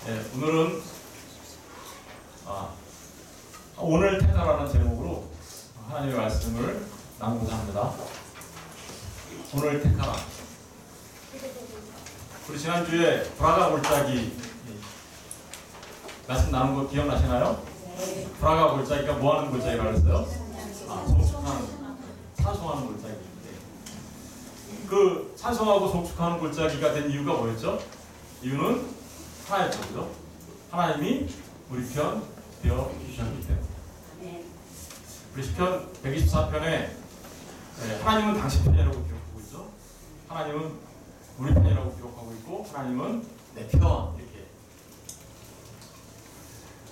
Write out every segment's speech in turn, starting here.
네, 오늘은 오늘 택하라는 제목으로 하나님의 말씀을 나누고자 합니다. 오늘 택하라. 우리 지난주에 브라가 골짜기 말씀 나눈 거 기억나시나요? 네. 브라가 골짜기가 뭐 하는 골짜기라고 했어요? 찬송하는 골짜기인데, 그 찬송하고 송축하는 골짜기가 된 이유가 뭐였죠? 이유는 하나였죠, 그죠? 하나님이 우리 편 되어 주셨기 때문에. 우리 시편 124편에 하나님은 당신 편이라고 기록하고 있죠. 하나님은 우리 편이라고 기록하고 있고, 하나님은 내 편, 이렇게.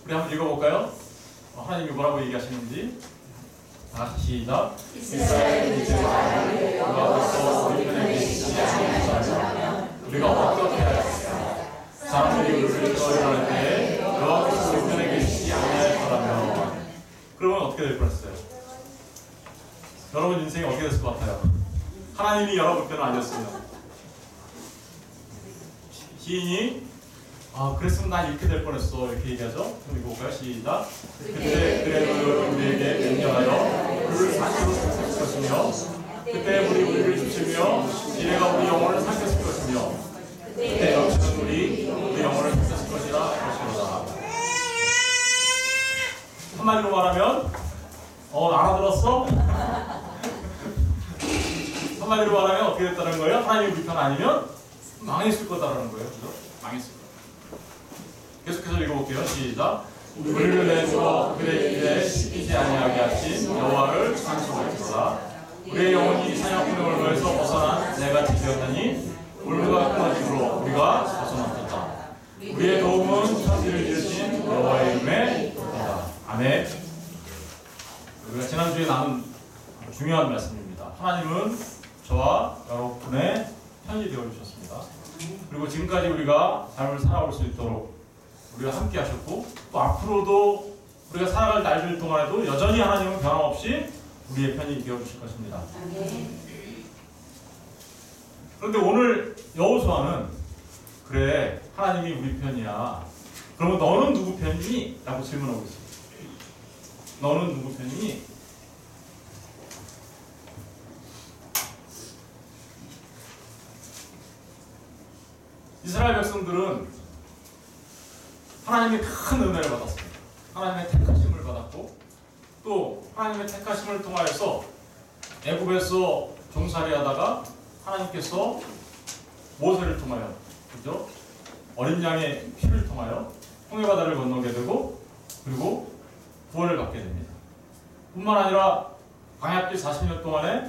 우리 한번 읽어볼까요? 하나님이 뭐라고 얘기하시는지. 다 같이 시작. 이스라엘 이스라엘을 여호와께서 우리 편에 계시지 아니하시면 우리가 어떻게 하였을까? 사람들이 우리를 떠올릴 때 여호와께서 우리 편에 계시지 아니할 거라면, 그러면 어떻게 될 뻔했어요? 여러분 인생이 어떻게 됐을 것 같아요? 하나님이 여러분 편은 아니었어요. 시인이 그랬으면 난 이렇게 될 뻔했어, 이렇게 얘기하죠. 그럼 읽어볼까요? 시작. 그때 그레노를 우리에게 명령하여 우리를 산으로 삼켰을 것이며, 그때 우리를 춤추며 지혜가 우리 영혼을 삼켰을 것이며, 그때 역시는 우리 영혼을 삼켰을 것이라 것이로다. 한마디로 말하면 알아들었어? 한마디로 말하면 어떻게 됐다는 거예요? 하나님이 우리 편 아니면 망했을 거다라는 거예요. 그죠? 망했을 거. 계속해서 읽어볼게요. 시작. 우리를 내주어 그의 길에 씻기지 아니하게 하신 여호와를 찬송할지어다. 우리의 영혼이 사냥꾼의 올무에서 벗어난 내가 지켰더니 올무가 끊어짐으로 우리가 벗어났다. 우리의 도움은 천지를 지으신 여호와의 이름에 있다. 아멘. 우리가 지난주에 나눈 중요한 말씀입니다. 하나님은 저와 여러분의 편이 되어주셨습니다. 그리고 지금까지 우리가 삶을 살아올 수 있도록 우리가 함께 하셨고, 또 앞으로도 우리가 살아갈 날들 동안에도 여전히 하나님은 변함없이 우리의 편이 되어주실 것입니다. 그런데 오늘 여호수아는 그래, 하나님이 우리 편이야. 그러면 너는 누구 편이니? 라고 질문하고 있습니다. 너는 누구 편이니? 이스라엘 백성들은 하나님의 큰 은혜를 받았습니다. 하나님의 택하심을 받았고, 또 하나님의 택하심을 통하여서 애굽에서 종살이하다가 하나님께서 모세를 통하여, 그죠? 어린 양의 피를 통하여 홍해바다를 건너게 되고, 그리고 구원을 받게 됩니다. 뿐만 아니라 광야길 40년 동안에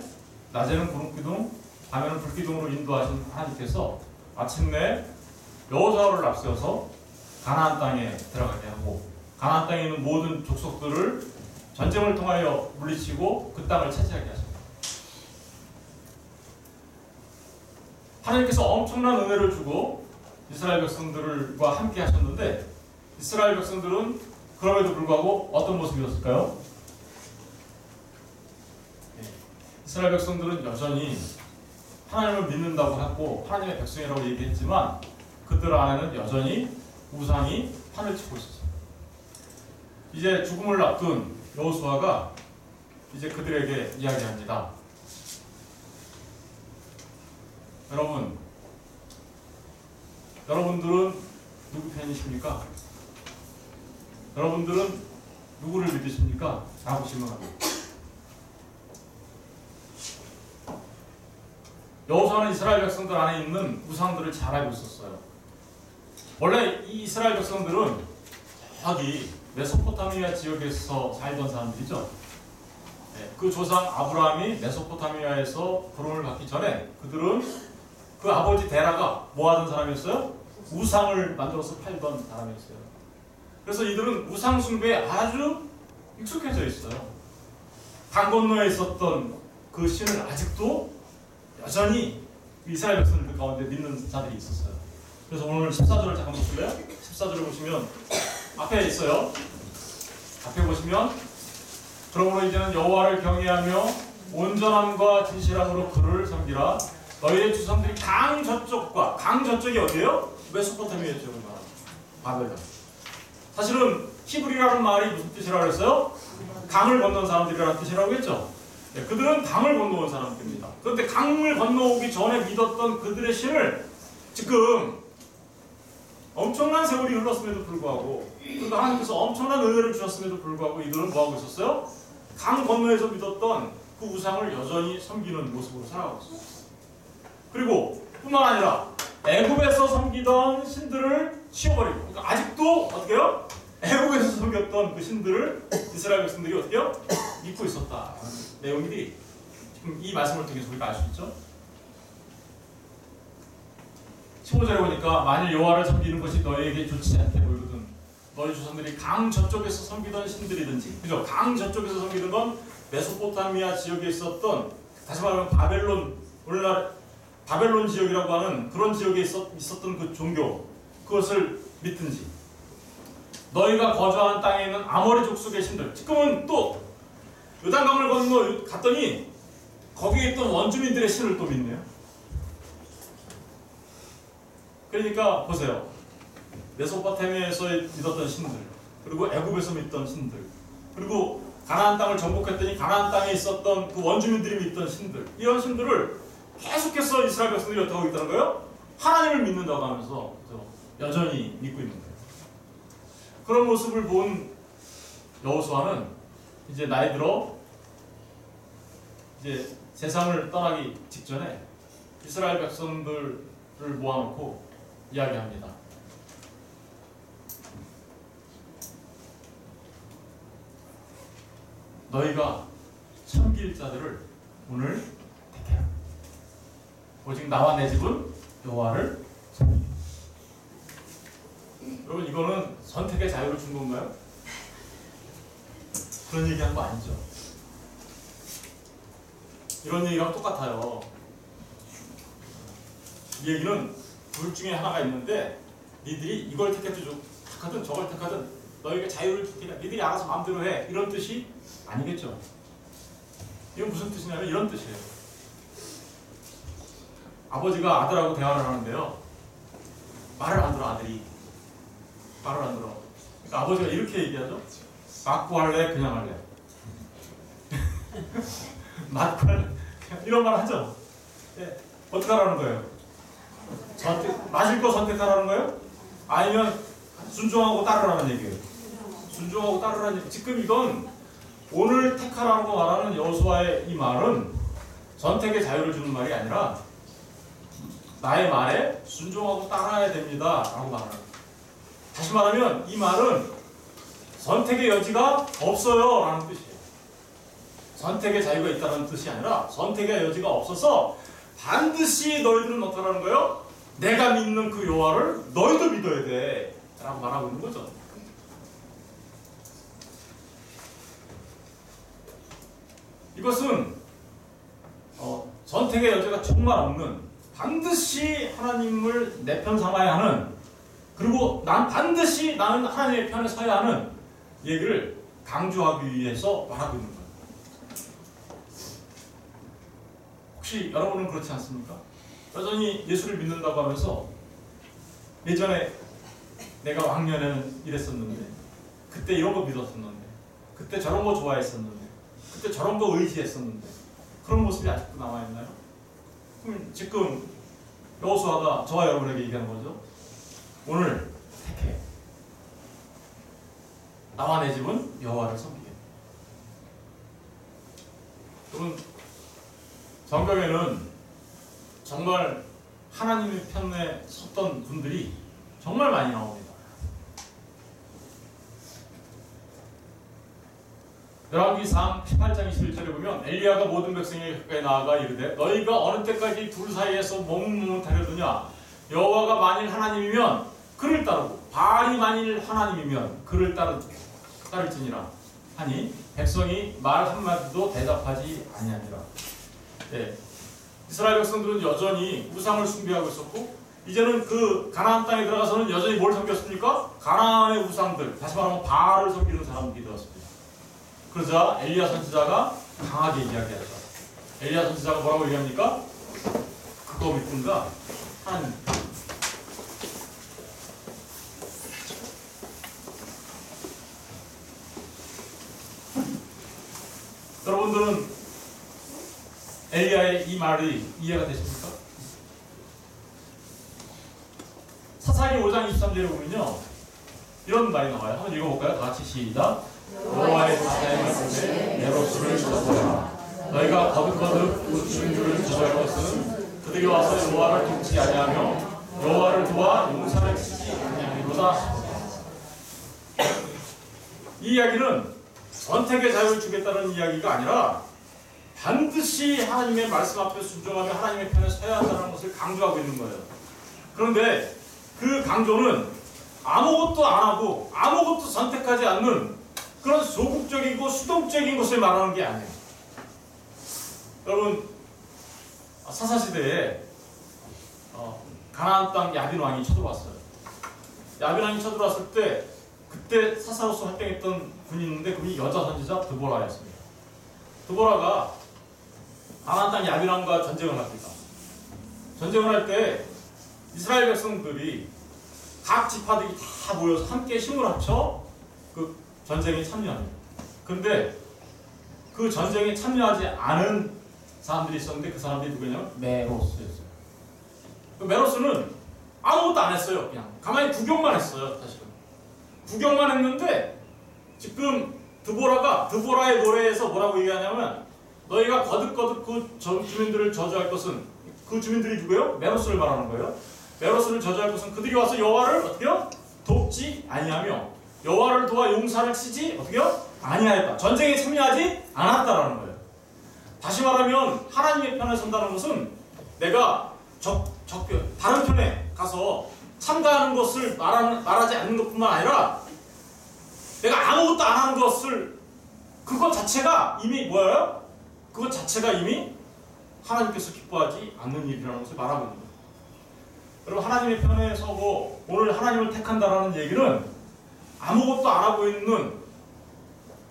낮에는 구름기둥, 밤에는 불기둥으로 인도하신 하나님께서 마침내 여호수아를 앞세워서 가나안 땅에 들어가게 하고, 가나안 땅에 있는 모든 족속들을 전쟁을 통하여 물리치고 그 땅을 차지하게 하십니다. 하나님께서 엄청난 은혜를 주고 이스라엘 백성들과 함께 하셨는데, 이스라엘 백성들은 그럼에도 불구하고 어떤 모습이었을까요? 이스라엘 백성들은 여전히 하나님을 믿는다고 하고 하나님의 백성이라고 얘기했지만, 그들 안에는 여전히 우상이 판을 치고 있었습니다. 이제 죽음을 앞둔 여호수아가 이제 그들에게 이야기합니다. 여러분들은 누구 편이십니까? 여러분들은 누구를 믿으십니까? 라고 질문합니다. 여호수아는 이스라엘 백성들 안에 있는 우상들을 잘 알고 있었어요. 원래 이 이스라엘 백성들은 저기 메소포타미아 지역에서 살던 사람들이죠. 그 조상 아브라함이 메소포타미아에서 구원을 받기 전에 그들은 그 아버지 데라가 뭐 하던 사람이었어요? 우상을 만들어서 팔던 사람이었어요. 그래서 이들은 우상 숭배에 아주 익숙해져 있어요. 강 건너에 있었던 그 신을 아직도 여전히 이스라엘 백성들 가운데 믿는 자들이 있었어요. 그래서 오늘 14절을 잠깐 보실래요? 14절을 보시면 앞에 있어요. 앞에 보시면, 그러므로 이제는 여호와를 경외하며 온전함과 진실함으로 그를 섬기라. 너희의 주성들이 강 저쪽과, 강 저쪽이 어디예요? 메소포타미아 지역을 말합니다. 바벨론. 사실은 히브리라는 말이 무슨 뜻이라고 그랬어요? 강을 건넌 사람들이라는 뜻이라고 했죠. 네, 그들은 강을 건너온 사람들입니다. 그런데 강을 건너오기 전에 믿었던 그들의 신을 지금 엄청난 세월이 흘렀음에도 불구하고, 그리고 하나님께서 엄청난 은혜를 주셨음에도 불구하고 이들은 뭐하고 있었어요? 강 건너에서 믿었던 그 우상을 여전히 섬기는 모습으로 살아가고 있었어요. 그리고 뿐만 아니라 애굽에서 섬기던 신들을 치워버리고, 그러니까 아직도 어떻게 해요? 애굽에서 섬겼던 그 신들을 이스라엘 백성들이 어떻게 해요? 믿고 있었다. 내용들이 지금 이 말씀을 통해서 우리가 알 수 있죠. 15절에 보니까 만일 여호와를 섬기는 것이 너에게 좋지 않게 보이거든 너희 조상들이 강 저쪽에서 섬기던 신들이든지, 그죠? 강 저쪽에서 섬기던 건 메소포타미아 지역에 있었던, 다시 말하면 바벨론, 오늘날 바벨론 지역이라고 하는 그런 지역에 있었던 그 종교, 그것을 믿든지, 너희가 거주하는 땅에 있는 아모리 족속의 신들, 지금은 또 요단강을 건너 갔더니 거기에 있던 원주민들의 신을 또 믿네요. 그러니까 보세요. 메소포타미아에서 믿었던 신들, 그리고 애굽에서 믿던 신들, 그리고 가나안 땅을 정복했더니 가나안 땅에 있었던 그 원주민들이 믿던 신들, 이런 신들을 계속해서 이스라엘 백성들이 어떻게 하고 있다는 거예요? 하나님을 믿는다고 하면서 여전히 믿고 있는 거예요. 그런 모습을 본 여호수아는 이제 나이 들어 이제 세상을 떠나기 직전에 이스라엘 백성들을 모아놓고 이야기합니다. 너희가 섬길 자들을 오늘 택해라. 오직 나와 내 집은 여호와를 섬기라. 여러분, 이거는 선택의 자유를 준 건가요? 그런 얘기한 거 아니죠. 이런 얘기랑 똑같아요. 이 얘기는 둘 중에 하나가 있는데 니들이 이걸 택하든 저걸 택하든 너희가 자유를 줄테니까 니들이 알아서 마음대로 해, 이런 뜻이 아니겠죠. 이건 무슨 뜻이냐면 이런 뜻이에요. 아버지가 아들하고 대화를 하는데요, 말을 안 들어. 아들이 말을 안 들어. 그러니까 아버지가 이렇게 얘기하죠. 맞고 할래? 그냥 할래? 맞고 할래? 이런 말 하죠. 네. 어떻게 하라는 거예요? 맞을 거 선택하라는 거예요? 아니면 순종하고 따르라는 얘기예요? 순종하고 따르라는 얘기. 지금 이건 오늘 택하라고 말하는 여호수아의 이 말은 선택의 자유를 주는 말이 아니라 나의 말에 순종하고 따라야 됩니다 라고 말하는 거예요. 다시 말하면 이 말은 선택의 여지가 없어요 라는 뜻이에요. 선택의 자유가 있다는 뜻이 아니라 선택의 여지가 없어서 반드시 너희들은 어떡하라는 거예요? 내가 믿는 그 여호와를 너희도 믿어야 돼 라고 말하고 있는 거죠. 이것은 선택의 여지가 정말 없는, 반드시 하나님을 내 편 삼아야 하는, 그리고 반드시 나는 하나님의 편에 서야 하는 얘기를 강조하기 위해서 말하고 있는 거예요. 혹시 여러분은 그렇지 않습니까? 여전히 예수를 믿는다고 하면서 예전에 내가 왕년에는 이랬었는데, 그때 이런 거 믿었었는데, 그때 저런 거 좋아했었는데, 그때 저런 거 의지했었는데, 그런 모습이 아직도 남아있나요? 그럼 지금 여호수아가 저와 여러분에게 얘기하는 거죠. 오늘 택해. 나와 내 집은 여호와를 섬기게. 여러분, 성경에는 정말 하나님의 편에 섰던 분들이 정말 많이 나옵니다. 열왕기상 18장 21절에 보면 엘리야가 모든 백성에게 가까이 나아가 이르되 너희가 어느 때까지 둘 사이에서 머뭇머뭇하려느냐. 여호와가 만일 하나님이면 그를 따르고 바알이 만일 하나님이면 그를 따를지니라 하니 백성이 말 한마디도 대답하지 아니하니라. 네. 이스라엘 백성들은 여전히 우상을 숭배하고 있었고, 이제는 그 가나안 땅에 들어가서는 여전히 뭘 섬겼습니까? 가나안의 우상들, 다시 말하면 바알을 섬기는 사람들이 되었습니다. 그러자 엘리야 선지자가 강하게 이야기하죠. 엘리야 선지자가 뭐라고 얘기합니까? 그거 믿든가 하나님. 이 말이 이해가 되십니까? 사사기 5장 23절에 보면요, 이런 말이 나와요. 한번 읽어볼까요? 다 같이 시작. 여호와의 사자임을 보내 메로스를 저주하라. 너희가 거듭거듭 그 주인들을 저주할 것은 그들이 와서 여호와를 돕지 아니하며 여호와를 도와 용사를 치지 아니하리로다. 이 이야기는 선택의 자유를 주겠다는 이야기가 아니라 반드시 하나님의 말씀 앞에 순종하며 하나님의 편에 서야 한다는 것을 강조하고 있는 거예요. 그런데 그 강조는 아무것도 안 하고 아무것도 선택하지 않는 그런 소극적이고 수동적인 것을 말하는 게 아니에요. 여러분, 사사시대에 가나안 땅 야빈 왕이 쳐들어왔어요. 야빈 왕이 쳐들어왔을 때 그때 사사로서 활동했던 분이 있는데 그분이 여자 선지자 드보라였습니다. 드보라가 가나안 땅 야빈 왕과 전쟁을 합니다. 전쟁을 할 때 이스라엘 백성들이 각 지파들이 다 모여서 함께 힘을 합쳐 그 전쟁에 참여합니다. 그런데 그 전쟁에 참여하지 않은 사람들이 있었는데 그 사람들이 누구냐면 메로스였어요. 그 메로스는 아무것도 안 했어요. 그냥 가만히 구경만 했어요. 사실은 구경만 했는데 지금 드보라의 노래에서 뭐라고 얘기하냐면 너희가 거듭거듭 그 주민들을 저주할 것은, 그 주민들이 누구예요? 메로스를 말하는 거예요. 메로스를 저주할 것은 그들이 와서 여호와를 어떻게요? 돕지 아니하며 여호와를 도와 용사를 치지 어떻게요? 아니하였다. 전쟁에 참여하지 않았다라는 거예요. 다시 말하면 하나님의 편에 선다는 것은 내가 다른 편에 가서 참가하는 것을 말하지 않는 것뿐만 아니라 내가 아무것도 안 하는 것을, 그것 자체가 이미 뭐예요? 그것 자체가 이미 하나님께서 기뻐하지 않는 일이라는 것을 말하고 있는 거예요. 여러분, 하나님의 편에 서고 오늘 하나님을 택한다라는 얘기는 아무것도 안 하고 있는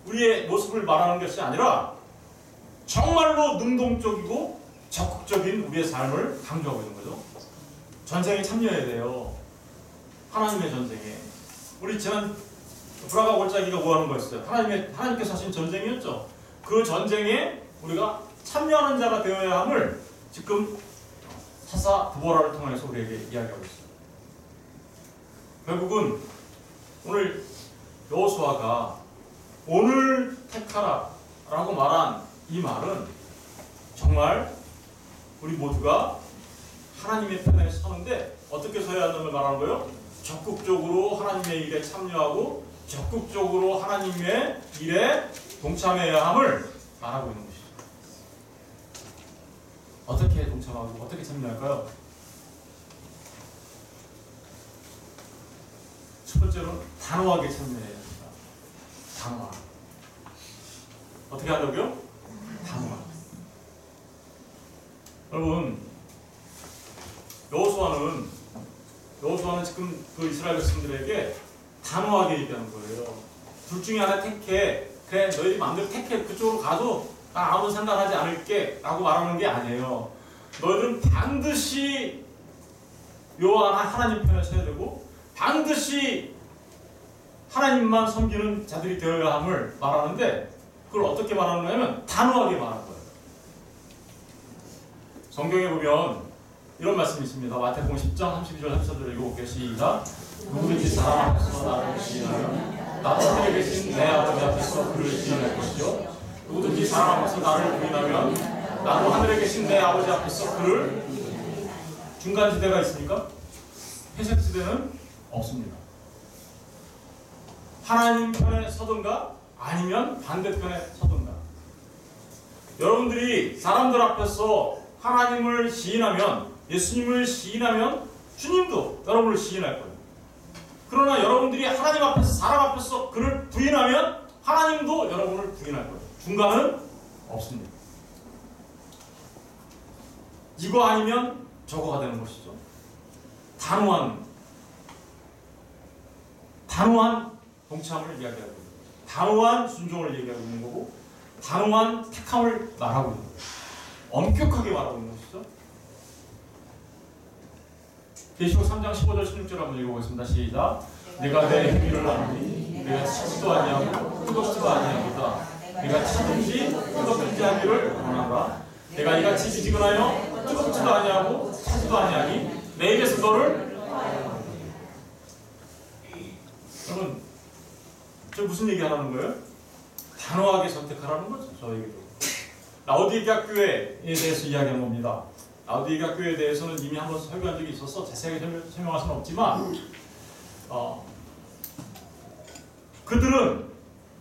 우리의 모습을 말하는 것이 아니라 정말로 능동적이고 적극적인 우리의 삶을 강조하고 있는 거죠. 전쟁에 참여해야 돼요. 하나님의 전쟁에. 우리 지난 브라가 골짜기가 뭐 하는 거였어요? 하나님께서 하신 전쟁이었죠. 그 전쟁에 우리가 참여하는 자가 되어야 함을 지금 사사 드보라를 통해서 우리에게 이야기하고 있어요. 결국은 오늘 여호수아가 오늘 택하라 라고 말한 이 말은 정말 우리 모두가 하나님의 편에 서는데 어떻게 서야 하는 걸 말하는 거예요? 적극적으로 하나님의 일에 참여하고 적극적으로 하나님의 일에 동참해야 함을 말하고 있는 것이죠. 어떻게 동참하고 어떻게 참여할까요? 첫 번째로는 단호하게 참여해야 합니다. 단호하. 어떻게 하려고요? 단호하게. 여러분, 여호수아는 지금 그 이스라엘 백성들에게 단호하게 얘기하는 거예요. 둘 중에 하나 택해. 그래, 너희들이 마음대로 택해. 그쪽으로 가도 나 아무 상관하지 않을게 라고 말하는 게 아니에요. 너희들은 반드시 여호와 하나님 편에 서야 되고 반드시 하나님만 섬기는 자들이 되어야 함을 말하는데, 그걸 어떻게 말하는 거냐면 단호하게 말하는 거예요. 성경에 보면 이런 말씀이 있습니다. 마태복음 10장 32절 34절 읽어볼게요. 시작. 누구든지 사람 앞에서 나를 시인하면 나도 하늘에 계신 내 아버지 앞에서 그를 시인할 것이요, 누구든지 사람 앞에서 나를 부인하면 나도 하늘에 계신 내 아버지 앞에서 그를. 중간지대가 있습니까? 회색지대는 없습니다. 하나님 편에 서든가 아니면 반대편에 서든가. 여러분들이 사람들 앞에서 하나님을 시인하면, 예수님을 시인하면 주님도 여러분을 시인할 거예요. 그러나 여러분들이 하나님 앞에서, 사람 앞에서 그를 부인하면 하나님도 여러분을 부인할 거예요. 중간은 없습니다. 이거 아니면 저거가 되는 것이죠. 단호한 동참을 이야기하고 있는 거예요. 단호한 순종을 얘기하고 있는 거고, 단호한 택함을 말하고 있는 거예요. 엄격하게 말하고 있는 것이죠. 계시록 3장 15절 16절 한번 읽어보겠습니다. 시작. 내가 내 행위를 아노니 내가 치지도 아니하고 뜨겁지도 아니하고다. 내가 치든지 뜨겁든지 하기를 원하노라. 내가 이같이 미지근하여 뜨겁지도 아니하고 차지도 아니하니 내 입에서 너를 여러분 저 무슨 얘기 하라는 거예요? 단호하게 선택하라는 거죠. 저에게도 라오디게아 교회에 대해서 이야기한 겁니다. 라오디게아 교회에 대해서는 이미 한번 설교한 적이 있어서 자세하게 설명할 수는 없지만 그들은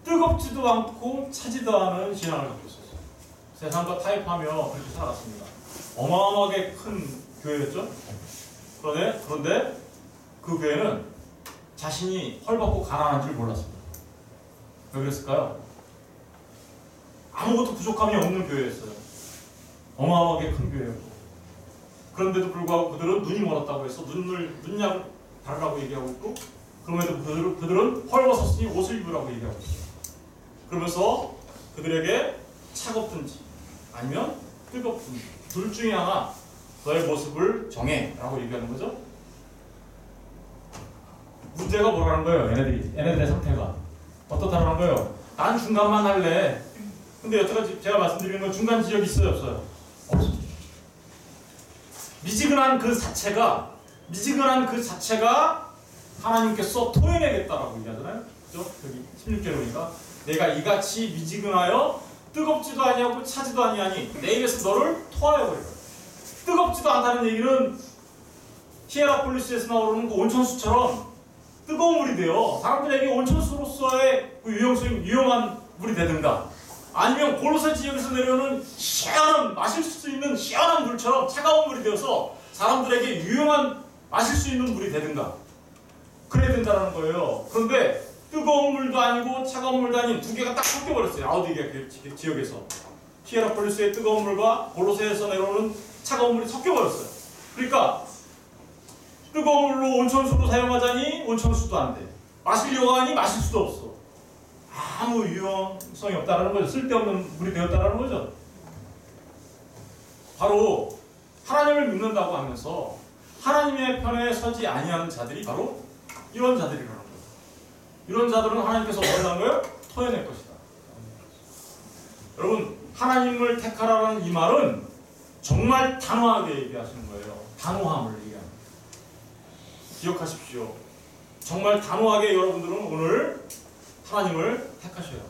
뜨겁지도 않고 차지도 않은 신앙을 갖고 있었어요. 세상과 타협하며 그렇게 살아갔습니다. 어마어마하게 큰 교회였죠. 그런데 그 교회는 자신이 헐벗고 가난한 줄 몰랐습니다. 왜 그랬을까요? 아무것도 부족함이 없는 교회였어요. 어마어마하게 큰 교회였고. 그런데도 불구하고 그들은 눈이 멀었다고 해서 눈약 바르라고 얘기하고 있고, 그럼에도 그들은 헐벗었으니 옷을 입으라고 얘기하고 있어요. 그러면서 그들에게 차갑든지 아니면 뜨겁든지 둘 중에 하나 너의 모습을 정해 라고 얘기하는 거죠. 문제가 뭐라는 거예요? 얘네들의 상태가 어떻다는 거예요? 난 중간만 할래. 근데 여태까지 제가 말씀드리는 건 중간 지역이 있어요? 없어요? 없습니다. 미지근한 그 자체가 하나님께서 토해내겠다라고 얘기하잖아요. 그죠? 여기 16절에 보니까 내가 이같이 미지근하여 뜨겁지도 아니하고 차지도 아니하니 내 입에서 너를 토하여 버리라. 뜨겁지도 않다는 얘기는 히에라폴리스에서 나오는 그 온천수처럼 뜨거운 물이 되어 사람들에게 온천수로서의 그 유용한 물이 되든가, 아니면 골로새 지역에서 내려오는 마실 수 있는 시원한 물처럼 차가운 물이 되어서 사람들에게 유용한 마실 수 있는 물이 되든가 그래야 된다는 거예요. 그런데 뜨거운 물도 아니고 차가운 물도 아닌 두 개가 딱 섞여버렸어요. 라오디게아 지역에서 히에라폴리스의 뜨거운 물과 골로새에서 내려오는 차가운 물이 섞여버렸어요. 그러니까 뜨거운 물로 온천수로 사용하자니 온천수도 안 돼. 마시려고 하니 마실 수도 없어. 아무 유용성이 없다는 거죠. 쓸데없는 물이 되었다는 거죠. 바로 하나님을 믿는다고 하면서 하나님의 편에 서지 아니하는 자들이 바로 이런 자들이라는 거예요. 이런 자들은 하나님께서 뭐라는 거예요? 토해낼 것이다. 여러분, 하나님을 택하라는 이 말은 정말 단호하게 얘기하시는 거예요. 단호함을 얘기합니다. 기억하십시오. 정말 단호하게 여러분들은 오늘 하나님을 택하셔요.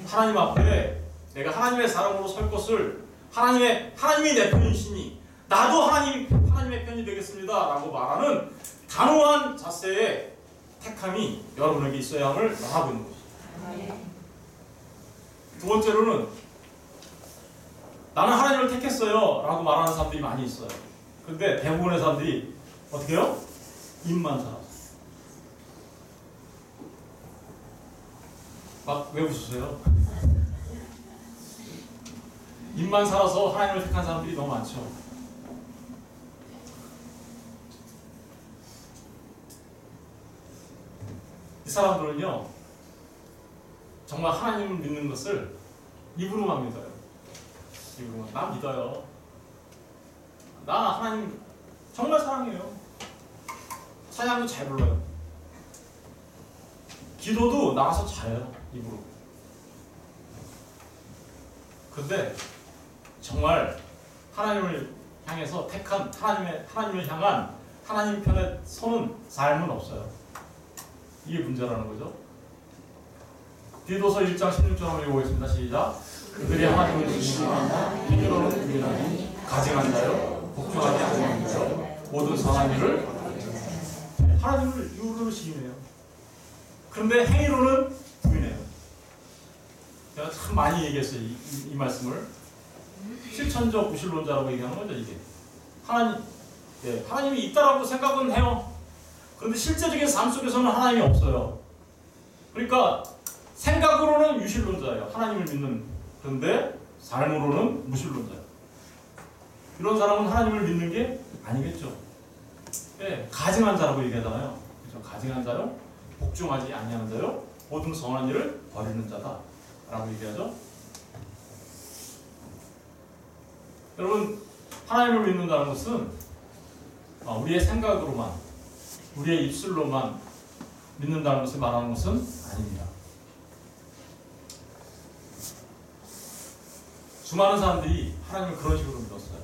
하나님 앞에 내가 하나님의 사람으로 설 것을 하나님이 내 편이시니 나도 하나님의 편이 되겠습니다 라고 말하는 단호한 자세의 택함이 여러분에게 있어야 함을 말하고 있는 것이죠. 두 번째로는 나는 하나님을 택했어요 라고 말하는 사람들이 많이 있어요. 근데 대부분의 사람들이 어떻게 해요? 입만 살았어요. 막 왜 웃으세요? 입만 살아서 하나님을 택한 사람들이 너무 많죠. 이 사람들은요, 정말 하나님을 믿는 것을 입으로만 믿어요. 입으로만. 나 믿어요. 나 하나님 정말 사랑해요. 찬양도 잘 불러요. 기도도 나가서 잘해요. 입으로. 근데 정말 하나님을 향해서 택한 하나님을 향한 하나님 편에 서는 삶은 없어요. 이게 문제라는 거죠. 디도서 1장 16절 한번 읽어보겠습니다. 시작. 그들이 하나님을 신뢰한다. 행위로는 부인하니 가증한 자요 복종하지 않는 자요 모든 선한 일을 하나님을 이유로 시인해요. 그런데 행위로는 부인해요. 제가 참 많이 얘기했어요. 이 말씀을. 실천적 무신론자라고 얘기하는 거죠. 이게 하나님이 있다라고 생각은 해요. 그런데 실제적인 삶 속에서는 하나님이 없어요. 그러니까 생각으로는 유신론자예요. 하나님을 믿는. 그런데 삶으로는 무신론자예요. 이런 사람은 하나님을 믿는 게 아니겠죠. 네, 가증한 자라고 얘기하잖아요. 그렇죠? 가증한 자요, 복종하지 아니하는 자요, 모든 선한 일을 버리는 자다 라고 얘기하죠. 여러분, 하나님을 믿는다는 것은 우리의 생각으로만, 우리의 입술로만 믿는다는 것을 말하는 것은 아닙니다. 수많은 사람들이 하나님을 그런 식으로 믿었어요.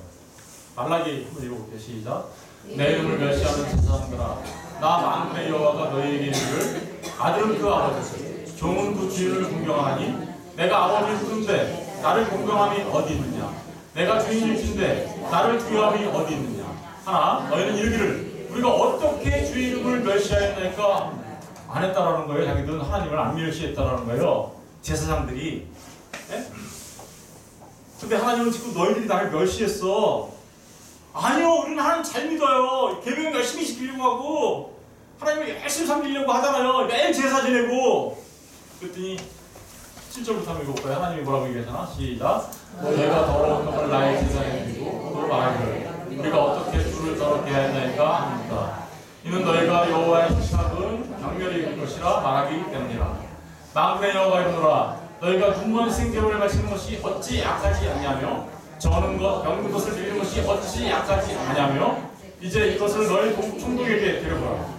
말라기 한번 읽어볼게요. 시작. 내 이름을 멸시하는 제사장들아, 나 만군의 여호와가 너희에게 이르기를 아들은 그 아버지, 종은 그 주인을 공경하니 내가 아버지를 부른데 나를 공경함이 어디 있느냐? 내가 주인일 진데 나를 두려움이 어디 있느냐? 하나 너희는 이르기를 우리가 어떻게 주 이름을 멸시하였나이까? 안 했다라는 거예요. 자기들은 하나님을 안 멸시했다라는 거예요. 제사장들이. 네? 근데 하나님은 지금 너희들이 나를 멸시했어. 아니요, 우리는 하나님 잘 믿어요. 계명 열심히 지키려고 하고 하나님을 열심히 섬기려고 하잖아요. 매일 제사 지내고. 그랬더니 7절부터 한번 읽어볼까요? 하나님이 뭐라고 얘기하잖아. 시작. 너희가 더러운 것을 나의 제사에 드리고 또 말하기를 우리가 어떻게 주를 더럽게 하였나이까 합니다. 이는 너희가 여호와의 식탁은 경멸이 있는 것이라 말하기 때문이라. 만군의 여호와가 이르노라 너희가 군번 생제물을 바치는 것이 어찌 약하지 않냐며 저는 것 병든 것을 드리는 것이 어찌 약하지 않냐며 이제 이것을 너희 총독에게 데려보라.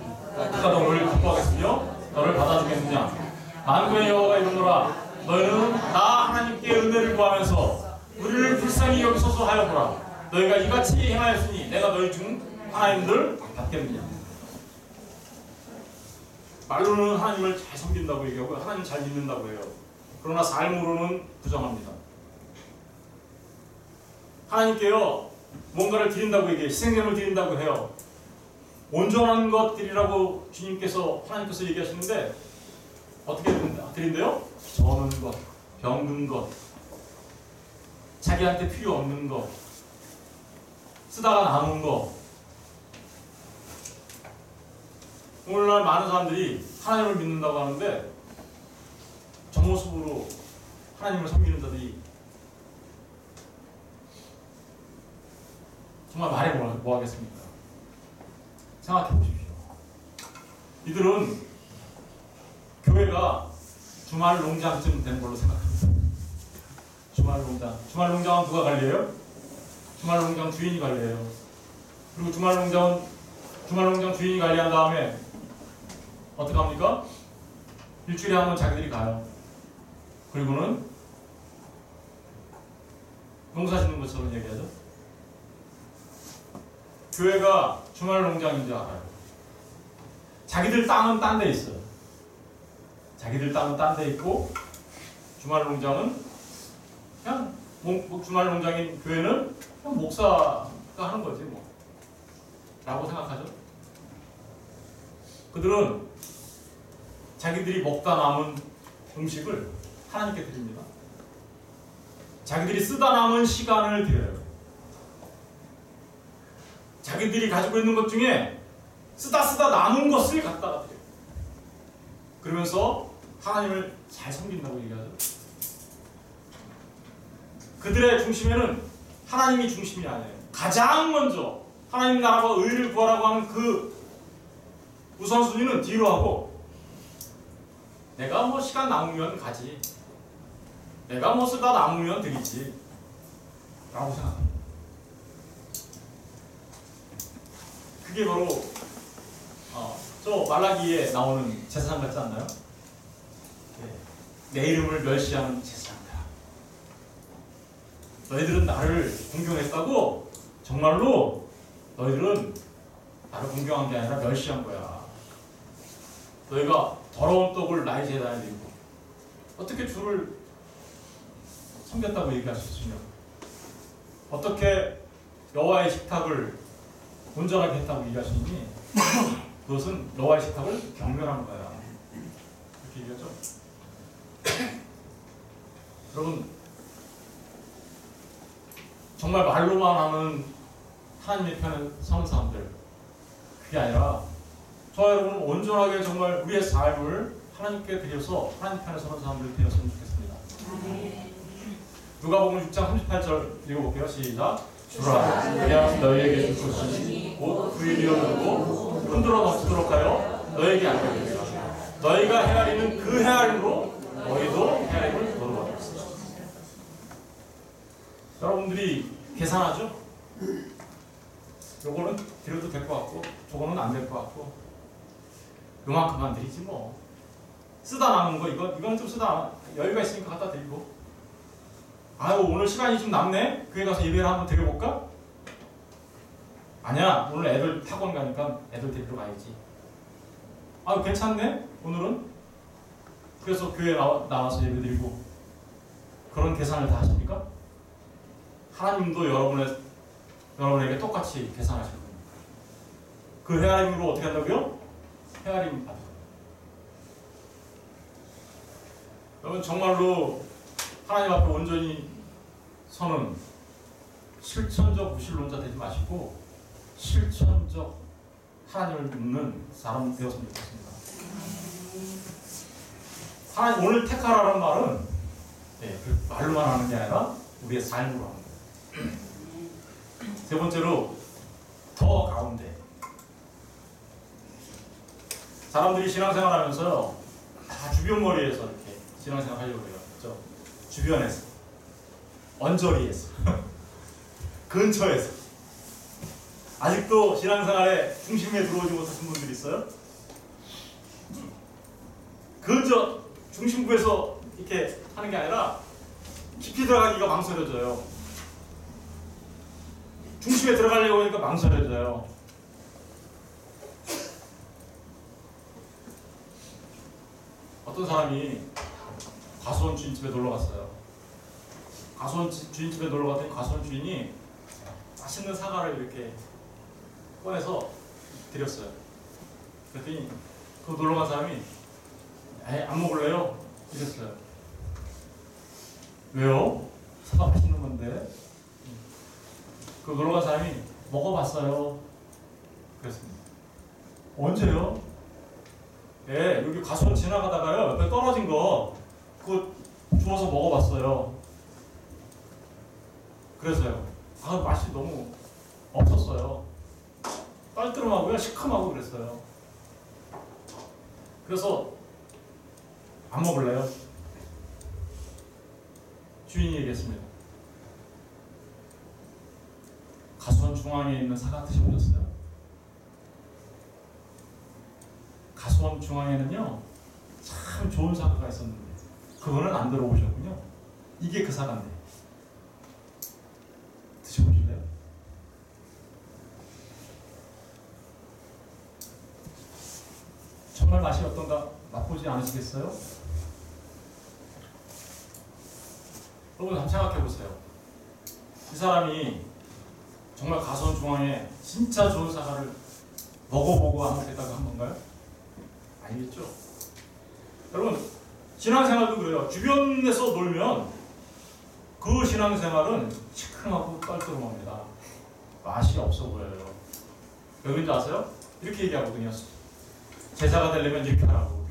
그가 너를 기뻐하겠으며 너를 받아주겠느냐. 만군의 여호와가 이르노라 너희는 나 하나님께 은혜를 구하면서 우리를 불쌍히 여기소서 하여 보라. 너희가 이같이 행하였으니 내가 너희 중 하나님들 받겠느냐. 말로는 하나님을 잘 섬긴다고 얘기하고 하나님 잘 믿는다고 해요. 그러나 삶으로는 부정합니다. 하나님께요 뭔가를 드린다고 얘기해요. 희생제물을 드린다고 해요. 온전한 것 드리라고 주님께서 하나님께서 얘기하시는데 어떻게 드린대요? 저는 것, 병든 것, 자기한테 필요 없는 것, 쓰다가 남은 것. 오늘날 많은 사람들이 하나님을 믿는다고 하는데 저 모습으로 하나님을 섬기는 자들이 정말 말해 뭐 하겠습니까? 생각해 보십시오. 이들은 교회가 주말 농장쯤 된 걸로 생각합니다. 주말 농장. 주말 농장은 누가 관리해요? 주말 농장 주인이 관리해요. 그리고 주말 농장 주인이 관리한 다음에 어떻게 합니까? 일주일에 한 번 자기들이 가요. 그리고는 농사 짓는 것처럼 얘기하죠. 교회가 주말 농장인 줄 알아요. 자기들 땅은 딴 데 있어요. 자기들 땅은 딴 데 있고 주말 농장은 그냥 주말 농장인 교회는 그냥 목사가 하는 거지 뭐 라고 생각하죠. 그들은 자기들이 먹다 남은 음식을 하나님께 드립니다. 자기들이 쓰다 남은 시간을 드려요. 자기들이 가지고 있는 것 중에 쓰다 남은 것을 갖다가 드려요. 그러면서 하나님을 잘 섬긴다고 얘기하죠. 그들의 중심에는 하나님이 중심이 아니에요. 가장 먼저 하나님 나라와 의를 구하라고 하는 그 우선순위는 뒤로 하고 내가 뭐 시간 남으면 가지, 내가 뭐 쓰다 남으면 드리지 라고 생각합니다. 그게 바로 저 말라기에 나오는 제사장 같지 않나요? 내 이름을 멸시하는 제사장이다. 너희들은 나를 공경했다고? 정말로 너희들은 나를 공경한 게 아니라 멸시한 거야. 너희가 더러운 떡을 나의 제단에 드리고 어떻게 주를 섬겼다고 얘기할 수 있으며 어떻게 여호와의 식탁을 온전하게 했다고 얘기할 수 있니? 그것은 여호와의 식탁을 경멸한 거야. 그렇게 얘기하죠. 여러분 정말 말로만 하는 하나님의 편에 서는 사람들 그게 아니라 저와 여러분 온전하게 정말 우리의 삶을 하나님께 드려서 하나님 편에 서는 사람들이 되었으면 좋겠습니다. 누가복음 6장 38절 읽어볼게요. 시작. 주라 그냥 너희에게 줄 것이니 곧 부인이여 누르고 흔들어 넘치도록 하여 너희에게 알려주리라. 너희가 헤아리는 그 헤아림으로 너희도 헤아림을 거두어. 여러분들이 계산하죠? 요거는 드려도 될 것 같고 저거는 안 될 것 같고 요만큼만 드리지 뭐 쓰다 남은 거 이거는 좀 쓰다 여유가 있으니까 갖다 드리고 아유 오늘 시간이 좀 남네? 교회 가서 예배를 한번 드려볼까? 아니야 오늘 애들 학원 가니까 애들 데리러 가야지. 아유 괜찮네 오늘은? 그래서 교회 나와서 예배 드리고 그런 계산을 다 하십니까? 하나님도 여러분에게 똑같이 계산하실 겁니다. 그 헤아림으로 어떻게 한다고요? 헤아림 받아요. 여러분 정말로 하나님 앞에 온전히 서는 실천적 무신론자 되지 마시고 실천적 하나님을 믿는 사람 되었으면 좋겠습니다. 하나님 오늘 택하라는 말은 그 말로만 하는 게 아니라 우리의 삶으로 하는 거예요. 세 번째로 더 가운데 사람들이 신앙생활 하면서요 다 주변머리에서 이렇게 신앙생활 하려고 해요. 그렇죠? 주변에서 언저리에서 근처에서 아직도 신앙생활의 중심에 들어오지 못하신 분들이 있어요? 근처 중심부에서 이렇게 하는 게 아니라 깊이 들어가기가 망설여져요. 중심에 들어가려고 하니까 망설여져요. 어떤 사람이 과수원 주인집에 놀러 갔어요. 과수원 주인집에 놀러 갔더니 과수원 주인이 맛있는 사과를 이렇게 꺼내서 드렸어요. 그랬더니 그 놀러 간 사람이 안 먹을래요? 이랬어요. 왜요? 사과 맛있는 건데. 그 놀러 간 사람이 먹어봤어요. 그랬습니다. 언제요? 여기 과수원 지나가다가요 옆에 떨어진 거 그거 주워서 먹어봤어요. 그래서요. 맛이 너무 없었어요. 떨뜨름하고요 시큼하고 그랬어요. 그래서 안 먹을래요? 주인이 얘기했습니다. 과수원 중앙에 있는 사과 드셔보셨어요? 과수원 중앙에는요 참 좋은 사과가 있었는데 그거는 안 들어보셨군요. 이게 그 사과인데 드셔보실래요? 정말 맛이 어떤가 맛보지 않으시겠어요? 여러분 한번 생각해보세요. 이 사람이 정말 과수원 중앙에 진짜 좋은 사과를 먹어보고 안 먹겠다고 한 건가요? 아니겠죠. 여러분 신앙생활도 그래요. 주변에서 놀면 그 신앙생활은 시큼하고 떨떠름합니다. 맛이 없어 보여요. 왜 그런지 아세요? 이렇게 얘기하거든요. 제자가 되려면 이렇게 하라고요.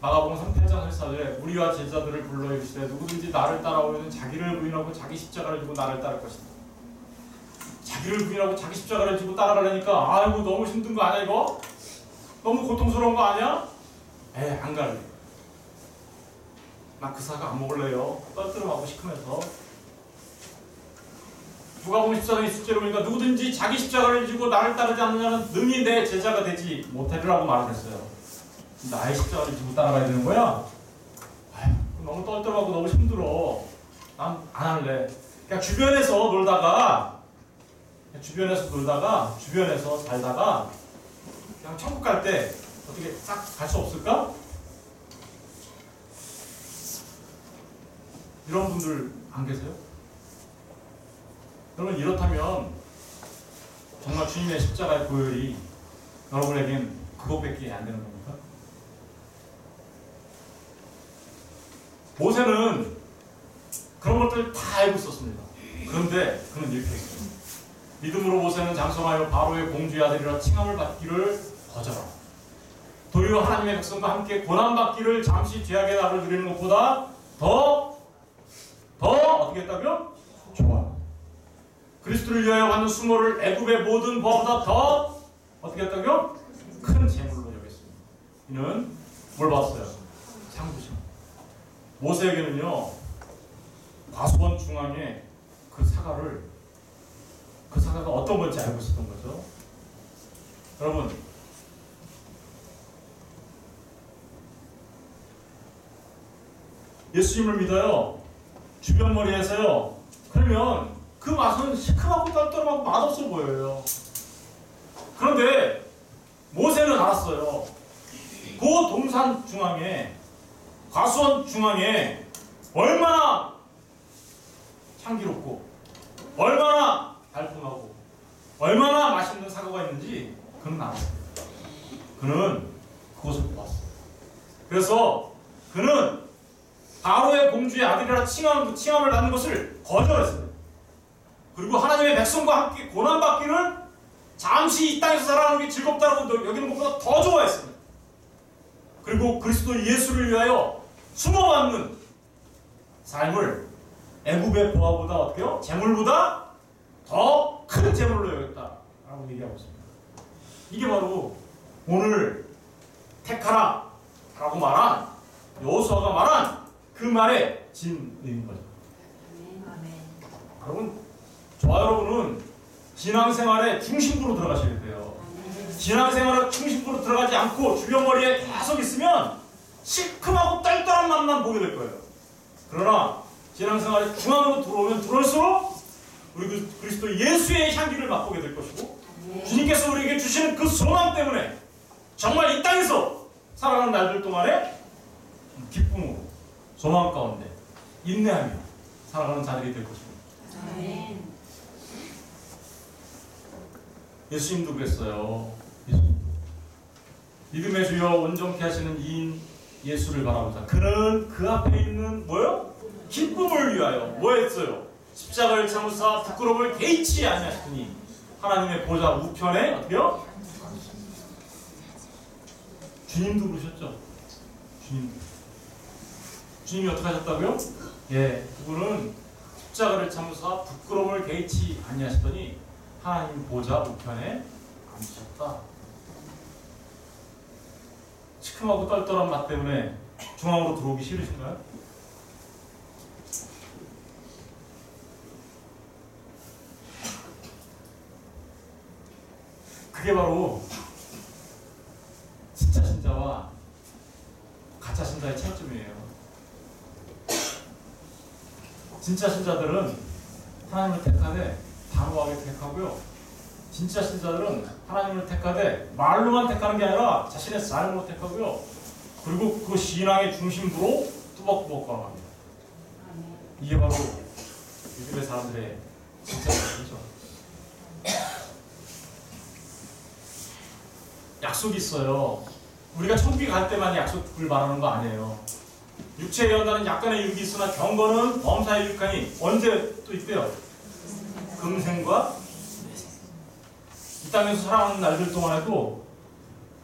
마가복음 8장 14절에 우리와 제자들을 불러 이르시되 누구든지 나를 따라오면 자기를 부인하고 자기 십자가를 지고 나를 따를 것이다. 자기를 부인하고 자기 십자가를 지고 따라가려니까 아이고 너무 힘든 거 아니야 이거? 너무 고통스러운 거 아니야? 안 갈래. 나 그 사과 안 먹을래요. 떨뜨름하고 시큼해서. 누가복음 14장 20절에 보니까 누구든지 자기 십자가를 지고 나를 따르지 않느냐는 능히 내 제자가 되지 못하리라고 말을 했어요. 나의 십자가를 지고 따라가야 되는 거야? 너무 떨떠름하고 너무 힘들어. 난 안 할래. 그냥 주변에서 놀다가 주변에서 살다가 그냥 천국 갈 때 어떻게 싹 갈 수 없을까? 이런 분들 안 계세요? 여러분 이렇다면 정말 주님의 십자가의 보혈이 여러분에겐 그것밖에 안 되는 겁니까? 모세는 그런 것들 다 알고 있었습니다. 그런데 그는 이렇게 했어요. 믿음으로 모세는 장성하여 바로의 공주의 아들이라 칭함을 받기를 거절하고 도리어 하나님의 백성과 함께 고난받기를 잠시 죄악의 날을 누리는 것보다 더 어떻게 했다고요? 좋아. 그리스도를 위하여 받는 수모를 애굽의 모든 법보다 더 어떻게 했다고요? 큰 재물로 여겼습니다. 이는 뭘 봤어요? 상부심. 모세에게는요 과수원 중앙에 그 사과가 어떤 건지 알고 있었던 거죠. 여러분 예수님을 믿어요. 주변 머리에서요. 그러면 그 맛은 시큼하고 떨떠름하고 맛없어 보여요. 그런데 모세는 알았어요. 그 동산 중앙에, 과수원 중앙에 얼마나 향기롭고 얼마나 달콤하고 얼마나 맛있는 사과가 있는지 그는 알았어요. 그는 그것을 보았어요. 그래서 그는 바로의 공주의 아들이라 칭함을 받는 것을 거절했어요. 그리고 하나님의 백성과 함께 고난받기를 잠시 이 땅에서 살아가는 게 즐겁다고 여기는 것보다 더 좋아했습니다. 그리고 그리스도 예수를 위하여 숨어받는 삶을 애굽의 보화보다 어때요? 재물보다 더 큰 재물로 여겼다라고 얘기하고 있습니다. 이게 바로 오늘 택하라 라고 말한 여호수아가 말한 그 말의 진리인 거죠. 여러분, 저와 여러분은 신앙생활의 중심부로 들어가셔야 돼요. 신앙생활의 중심부로 들어가지 않고 주변 머리에 계속 있으면 시큼하고 떨떠란 맛만 보게 될 거예요. 그러나 신앙생활의 중앙으로 들어오면 들어올수록 우리 그리스도 예수의 향기를 맛보게 될 것이고, 주님께서 우리에게 주시는 그 소망 때문에 정말 이 땅에서 살아가는 날들 동안에 기쁨으로 소망 가운데 인내하며 살아가는 자들이 될 것입니다. 아멘. 예수님도 그랬어요. 예수님도. 믿음의 주여 온전케 하시는 이인 예수를 바라보자. 그는 그 앞에 있는 뭐요? 기쁨을 위하여 뭐 했어요? 십자가를 참으사 부끄러움을 개의치 아니하시더니 하나님의 보좌 우편에 어때요? 주님도 그러셨죠. 주님이 어떻게 하셨다고요? 예, 그분은 십자가를 참으사 부끄러움을 개의치 아니하시더니 하나님 보좌 우편에 앉으셨다. 시큼하고 떨떠란 맛 때문에 중앙으로 들어오기 싫으신가요? 그게 바로 진짜 신자와 가짜 신자의 차이점이에요. 진짜 신자들은 하나님을 택하되 단호하게 택하고요. 진짜 신자들은 하나님을 택하되 말로만 택하는 게 아니라 자신의 삶으로 택하고요. 그리고 그 신앙의 중심부로 뚜벅뚜벅 걸어갑니다. 이게 바로 요즘의 사람들의 진짜 모습이죠. 약속이 있어요. 우리가 천국에 갈 때만 약속을 말하는 거 아니에요. 육체에 연다는 약간의 유익이 있으나 경건은 범사에 유익하니 언제 또 있대요? 금생과 이 땅에서 살아가는 날들 동안에도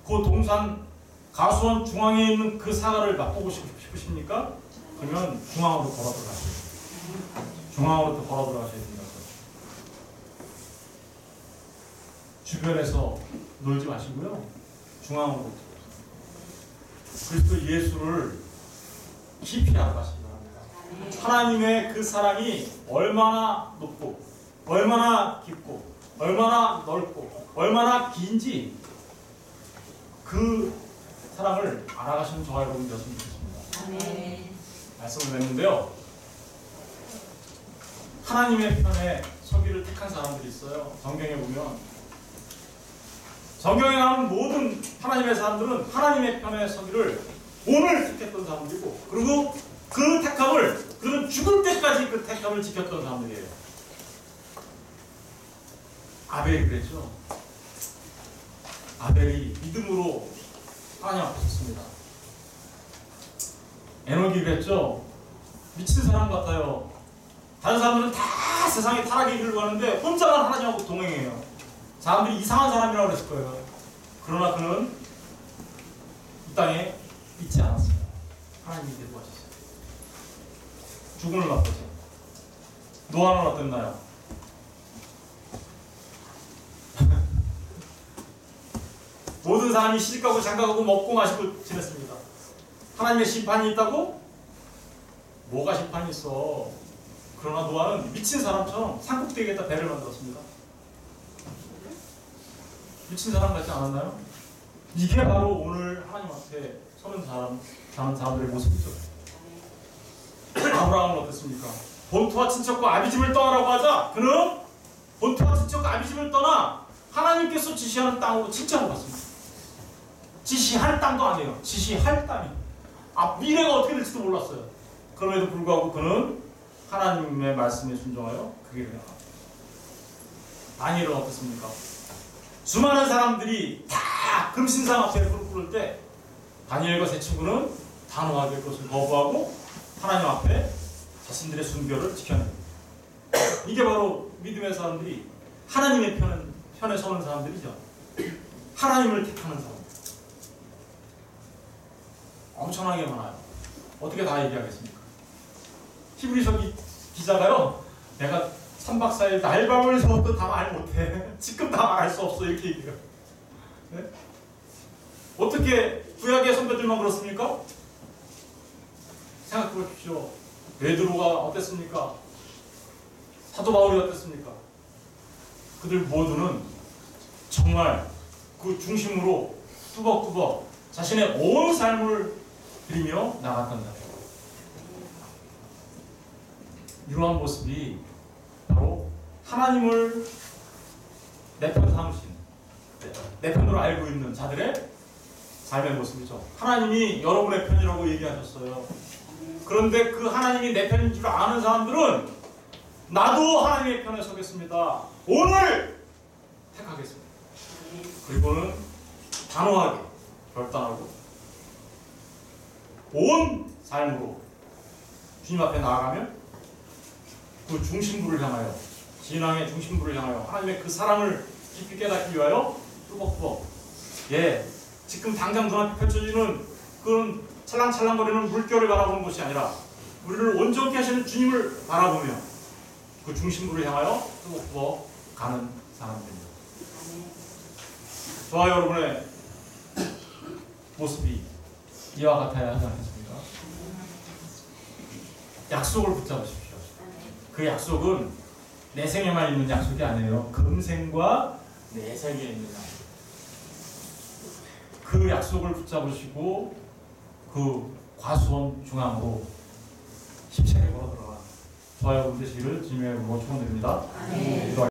그 동산 가수원 중앙에 있는 그 사과를 맛보고 싶으십니까? 그러면 중앙으로 걸어 들어가셔야 돼요. 중앙으로 걸어 들어가셔야 됩니다. 주변에서 놀지 마시고요. 중앙으로 그리스도 예수를 깊이 알아가시기 바랍니다. 하나님의 그 사랑이 얼마나 높고 얼마나 깊고 얼마나 넓고 얼마나 긴지 그 사랑을 알아가시는 저와 여러분 되었으면 좋겠습니다. 말씀을 냈는데요. 하나님의 편에 서기를 택한 사람들이 있어요. 성경에 보면 성경에 나오는 모든 하나님의 사람들은 하나님의 편에 서기를 오늘 택했던 사람들이고, 그리고 그 택함을 그들은 죽을 때까지 그 택함을 지켰던 사람들이에요. 아벨이 그랬죠. 아벨이 믿음으로 하나님 앞에 섰습니다. 에녹이 그랬죠. 미친 사람 같아요. 다른 사람들은 다 세상에 타락의 길을 가는데 혼자만 하나님하고 동행해요. 사람들이 이상한 사람이라고 그랬을 거예요. 그러나 그는 이 땅에 있지 않았어요. 하나님이 도와주셨어요. 죽음을 맛보죠. 노아는 어땠나요? 모든 사람이 시집가고 장가가고 먹고 마시고 지냈습니다. 하나님의 심판이 있다고? 뭐가 심판이 있어? 그러나 노아는 미친 사람처럼 산꼭대기에다 배를 만들었습니다. 미친 사람 같지 않았나요? 이게 바로 오늘 하나님 앞에 서는 사람들의 모습이죠. 아브라함은 어땠습니까? 본토와 친척과 아비집을 떠나라고 하자 그는 본토와 친척과 아비집을 떠나 하나님께서 지시하는 땅으로 진짜로 갔습니다. 지시할 땅도 아니에요. 지시할 땅이. 미래가 어떻게 될지도 몰랐어요. 그럼에도 불구하고 그는 하나님의 말씀에 순종하여 그 길을 나갑니다. 다니엘은 어떻습니까? 수많은 사람들이 다 금신상 앞에 무릎 꿇을 때 다니엘과 세 친구는 단호하게 그것을 거부하고 하나님 앞에 자신들의 순결을 지켜냅니다. 이게 바로 믿음의 사람들이 하나님의 편에 서는 사람들이죠. 하나님을 택하는 사람들. 엄청나게 많아요. 어떻게 다 얘기하겠습니까? 히브리서 기자가요, 내가 3박 4일 날밤을 새워도 다 말 못해. 지금 다 말할 수 없어. 이렇게 얘기해요. 네? 어떻게 구약의 선배들만 그렇습니까? 생각해 보십시오. 베드로가 어땠습니까? 사도 바울이 어땠습니까? 그들 모두는 정말 그 중심으로 뚜벅뚜벅 자신의 온 삶을 드리며 나갔단다. 이러한 모습이 바로 하나님을 내 편 삼으신, 내 편으로 알고 있는 자들의 삶의 모습이죠. 하나님이 여러분의 편이라고 얘기하셨어요. 그런데 그 하나님이 내 편인 줄 아는 사람들은 나도 하나님의 편에 서겠습니다. 오늘 택하겠습니다. 그리고는 단호하게 결단하고 온 삶으로 주님 앞에 나아가면 그 중심부를 향하여, 신앙의 중심부를 향하여 하나님의 그 사랑을 깊이 깨닫기 위하여 뚜벅뚜벅, 지금 당장 눈앞에 펼쳐지는 그런 찰랑찰랑거리는 물결을 바라보는 것이 아니라 우리를 온전케 하시는 주님을 바라보며 그 중심부를 향하여 뚜벅뚜벅 가는 사람들입니다. 저와 여러분의 모습이 이와 같아야 하지 않겠습니까? 약속을 붙잡으십시오. 그 약속은 내 생에만 있는 약속이 아니에요. 금생과 내 생에 있는 약속. 그 약속을 붙잡으시고 그 과수원 중앙으로 힘차게 걸어 들어가 저와 여러분 되시기를 주님의 이름으로 축원드립니다.